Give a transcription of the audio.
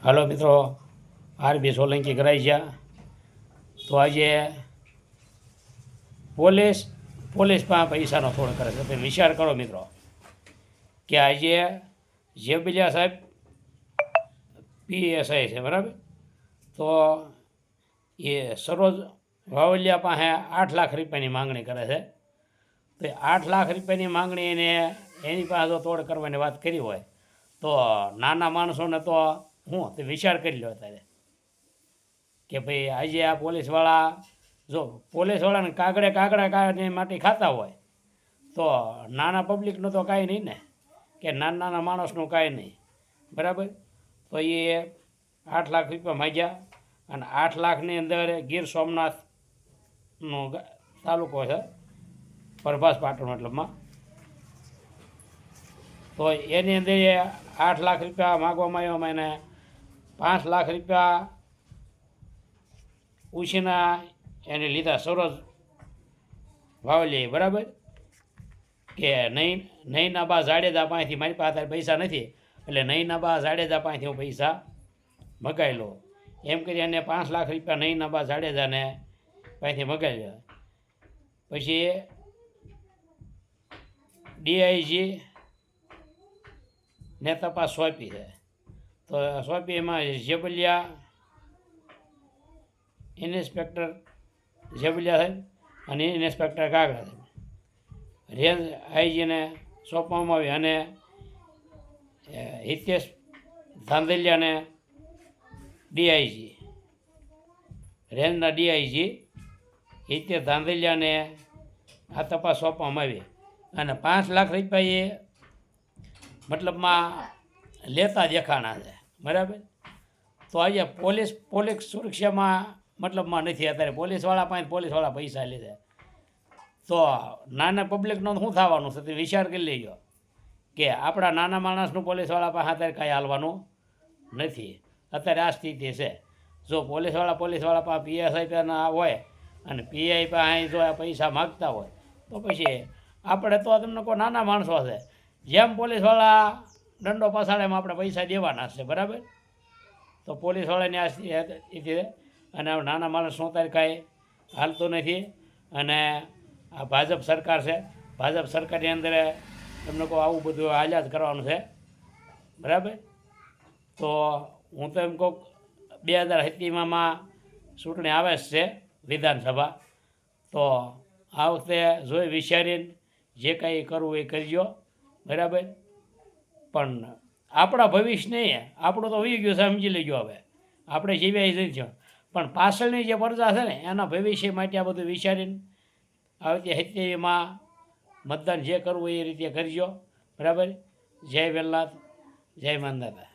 હાલો મિત્રો, આરબી સોલંકી કરાઈ ગયા. તો આજે પોલીસ પાસે પૈસાનો થોડો કરે છે. તમે વિચાર કરો મિત્રો કે આજે જેબલિયા સાહેબ PSI છે, બરાબર? તો એ સરોજ વાવલિયા પાસે 8 લાખ રૂપિયાની માંગણી કરે છે. તો 8 લાખ રૂપિયાની માંગણી એની પાસે જો તોડ કરવાની વાત કરી હોય તો નાના માણસોને તો હું તે વિચાર કરી લો અત્યારે કે ભાઈ આજે આ પોલીસવાળા જો પોલીસવાળાને કાગડા માટે ખાતા હોય તો નાના પબ્લિકનું તો કાંઈ નહીં ને, કે નાના માણસનું કાંઈ નહીં, બરાબર? તો એ 8 લાખ રૂપિયા માગ્યા અને 8 લાખની અંદર ગીર સોમનાથનો તાલુકો છે, પ્રભાસ પાટણ મતલબમાં. તો એની અંદર 8 લાખ રૂપિયા માગવામાં આવ્યા. એને 5 લાખ રૂપિયા ઉછીના એને લીધા સરોજ વાવલી, બરાબર? કે નૈના બા જાડેજા પાસેથી મારી પાસે પૈસા નથી, એટલે નૈના બા જાડેજા પાસેથી હું પૈસા મગાવી લો એમ કરી અને 5 લાખ રૂપિયા નૈના બા જાડેજાને પાસેથી મગાવી લો. પછી DIG ને તપાસ સોંપી છે. તો સોંપી એમાં જેબલિયા ઇન્સ્પેક્ટર જેબલિયા સાહેબ અને ઇન્સ્પેક્ટર કાગડા સાહેબ રેન્જ આઈજીને સોંપવામાં આવી. અને હિતેશ ધાંધલિયાને DIG રેન્જના DIG હિતેશ ધાંધલિયાને આ તપાસ સોંપવામાં આવી. અને 5 લાખ રૂપિયા એ મતલબમાં લેતા દેખાણા છે, બરાબર? તો આજે પોલીસ સુરક્ષામાં મતલબમાં નથી. અત્યારે પોલીસવાળા પૈસા લે છે. તો નાના પબ્લિકનો શું થવાનું છે તે વિચાર કરી લેજો કે આપણા નાના માણસનું પોલીસવાળા પાસે અત્યારે કાંઈ હાલવાનું નથી. અત્યારે આ સ્થિતિ છે. જો પોલીસવાળા પાસે PSI ના હોય અને PI પાસે જો આ પૈસા માગતા હોય તો પછી આપણે તો તમને કોઈ નાના માણસો છે, જેમ પોલીસવાળા દંડો પસાડેમાં આપણે પૈસા દેવાના છે, બરાબર? તો પોલીસવાળાની આ સ્થિતિ. અને નાના માણસનું અત્યારે કાંઈ હાલતું નથી. અને આ ભાજપ સરકાર છે, ભાજપ સરકારની અંદર તમને કહું આવું બધું હાલ્યા જ કરવાનું છે, બરાબર? તો હું તો એમ કહું 2027માં ચૂંટણી આવે જ છે વિધાનસભા. તો આ વખતે જોઈ વિચારીને જે કાંઈ કરવું એ કરજો, બરાબર? પણ આપણા ભવિષ્ય નહીં, આપણું તો હોઈ ગયું છે, સમજી લેજો. હવે આપણે જીવ્યા નથી થયો, પણ પાછળની જે પ્રજા છે ને એના ભવિષ્ય માટે આ બધું વિચારીને આવતી 27માં મતદાન જે કરવું એ રીતે કરજો, બરાબર? જય વેલનાથ, જય માનદાતા.